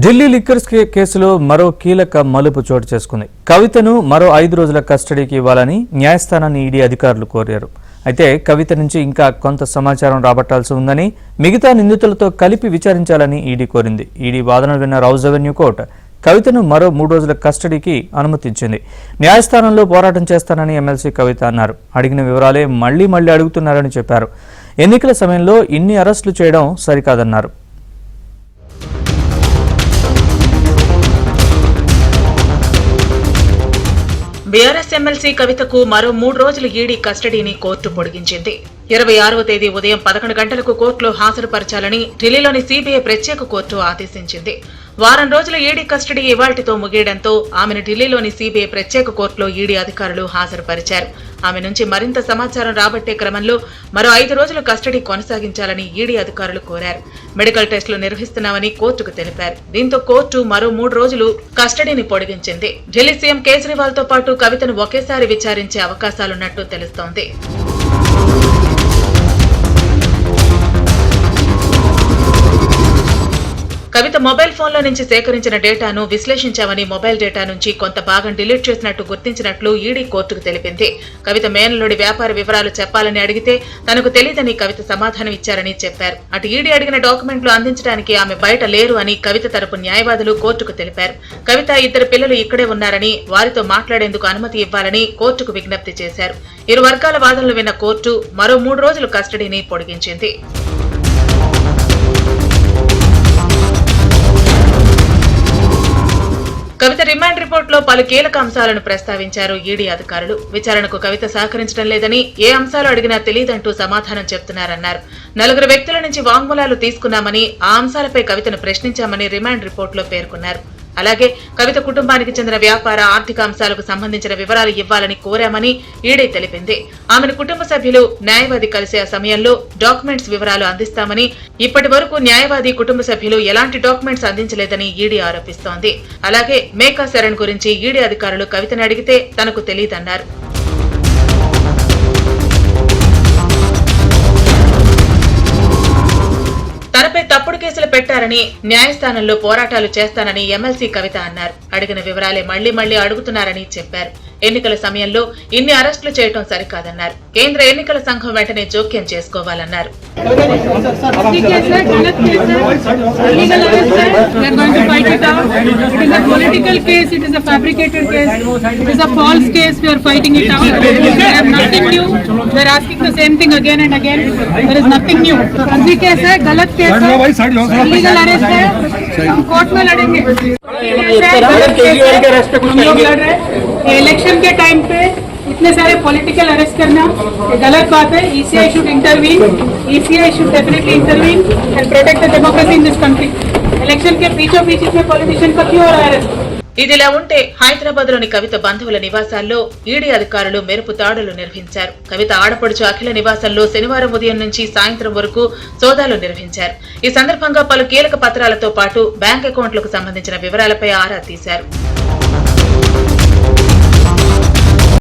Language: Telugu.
ఢిల్లీ లిక్కర్ కేసులో మరో కీలక మలుపు చోటు చేసుకుంది. కవితను మరో 5 రోజుల కస్టడీకి ఇవ్వాలని న్యాయస్థానాన్ని ఈడీ అధికారులు కోరారు. అయితే కవిత నుంచి ఇంకా కొంత సమాచారం రాబట్టాల్సి ఉందని, మిగతా నిందితులతో కలిపి విచారించాలని ఈడీ కోరింది. ఈడీ వాదనలు విన్న రౌజ్ రెవెన్యూ కోర్టు కవితను మరో 3 రోజుల కస్టడీకి అనుమతించింది. న్యాయస్థానంలో పోరాటం చేస్తానని ఎమ్మెల్సీ కవిత అన్నారు. అడిగిన వివరాలే మళ్లీ అడుగుతున్నారని చెప్పారు. ఎన్నికల సమయంలో ఇన్ని అరెస్టులు చేయడం సరికాదన్నారు. బీఆర్ఎస్ ఎమ్మెల్సీ కవితకు మరో 3 రోజులు ఈడీ కస్టడీని కోర్టు పొడిగించింది. 26వ తేదీ ఉదయం 11 గంటలకు కోర్టులో హాజరుపరచాలని ఢిల్లీలోని సీబీఐ ప్రత్యేక కోర్టు ఆదేశించింది. వారం రోజుల ఈడీ కస్టడీ ఇవాళ్టితో ముగియడంతో ఆమెను ఢిల్లీలోని సీబీఐ ప్రత్యేక కోర్టులో ఈడీ అధికారులు హాజరుపరిచారు. ఆమె నుంచి మరింత సమాచారం రాబట్టే క్రమంలో మరో 5 రోజులు కస్టడీ కొనసాగించాలని ఈడీ అధికారులు కోరారు. మెడికల్ టెస్టులు నిర్వహిస్తున్నామని కోర్టుకు తెలిపారు. దీంతో కోర్టు మరో 3 రోజులు కస్టడీని పొడిగించింది. ఢిల్లీ సీఎం కేజ్రీవాల్ తో పాటు కవితను ఒకేసారి విచారించే అవకాశాలున్నట్టు తెలుస్తోంది. కవిత మొబైల్ ఫోన్లో నుంచి సేకరించిన డేటాను విశ్లేషించామని, మొబైల్ డేటా నుంచి కొంత భాగం డిలీట్ చేసినట్టు గుర్తించినట్లు ఈడీ కోర్టుకు తెలిపింది. కవిత మేనల్లుడి వ్యాపార వివరాలు చెప్పాలని అడిగితే తనకు తెలియదని కవిత సమాధానం ఇచ్చారని చెప్పారు. అటు ఈడీ అడిగిన డాక్యుమెంట్లు అందించడానికి ఆమె బయట లేరు అని కవిత తరపు న్యాయవాదులు కోర్టుకు తెలిపారు. కవిత 2 పిల్లలు ఇక్కడే ఉన్నారని, వారితో మాట్లాడేందుకు అనుమతి ఇవ్వాలని కోర్టుకు విజ్ఞప్తి చేశారు. ఇరు వర్గాల వాదనలు విన్న కోర్టు మరో 3 రోజులు కస్టడీని పొడిగించింది. కవిత రిమాండ్ రిపోర్టులో పలు కీలక అంశాలను ప్రస్తావించారు ఈడీ అధికారులు. విచారణకు కవిత సహకరించడం లేదని, ఏ అంశాలు అడిగినా తెలియదంటూ సమాధానం చెప్తున్నారన్నారు. 4 వ్యక్తుల నుంచి వాంగ్మూలాలు తీసుకున్నామని, ఆ అంశాలపై కవితను ప్రశ్నించామని రిమాండ్ రిపోర్టులో పేర్కొన్నారు. అలాగే కవిత కుటుంబానికి చెందిన వ్యాపార, ఆర్థిక అంశాలకు సంబంధించిన వివరాలు ఇవ్వాలని కోరామని ఈడీ తెలిపింది. ఆమెను కుటుంబ సభ్యులు, న్యాయవాది కలిసే సమయంలో డాక్యుమెంట్స్ వివరాలు అందిస్తామని, ఇప్పటి వరకు న్యాయవాది, కుటుంబ సభ్యులు ఎలాంటి డాక్యుమెంట్స్ అందించలేదని ఈడీ ఆరోపిస్తోంది. అలాగే మేకా శరణ్ గురించి ఈడీ అధికారులు కవితను అడిగితే తనకు తెలియదన్నారు. తనపై తప్పుడు కేసులు పెట్టారని, న్యాయస్థానంలో పోరాటాలు చేస్తానని ఎమ్మెల్సీ కవిత అన్నారు. అడిగిన వివరాలే మళ్లీ అడుగుతున్నారని చెప్పారు. ఎన్నికల సమయంలో ఇన్ని అరెస్టులు చేయడం సరికాదన్నారు. కేంద్ర ఎన్నికల సంఘం వెంటనే జోక్యం చేసుకోవాలన్నారు. इलेक्शन के टाइम पे इतने सारे पॉलिटिकल अरेस्ट करना गलत बात है. ECI should intervene. ECI should definitely intervene and protect the democracy in this country. Election के बीचों बीच में पॉलिटिशियन का क्यों हो रहा है अरेस्ट? ఇదిలా ఉంటే హైదరాబాద్ లోని కవిత బంధువుల నివాసాల్లో ఈడీ అధికారులు మెరుపు దాడులు నిర్వహించారు. కవిత ఆడపడుచు అఖిల నివాసంలో శనివారం ఉదయం నుంచి సాయంత్రం వరకు సోదాలు నిర్వహించారు. ఈ సందర్భంగా పలు కీలక పత్రాలతో పాటు బ్యాంక్ అకౌంట్లకు సంబంధించిన వివరాలపై ఆరా తీశారు.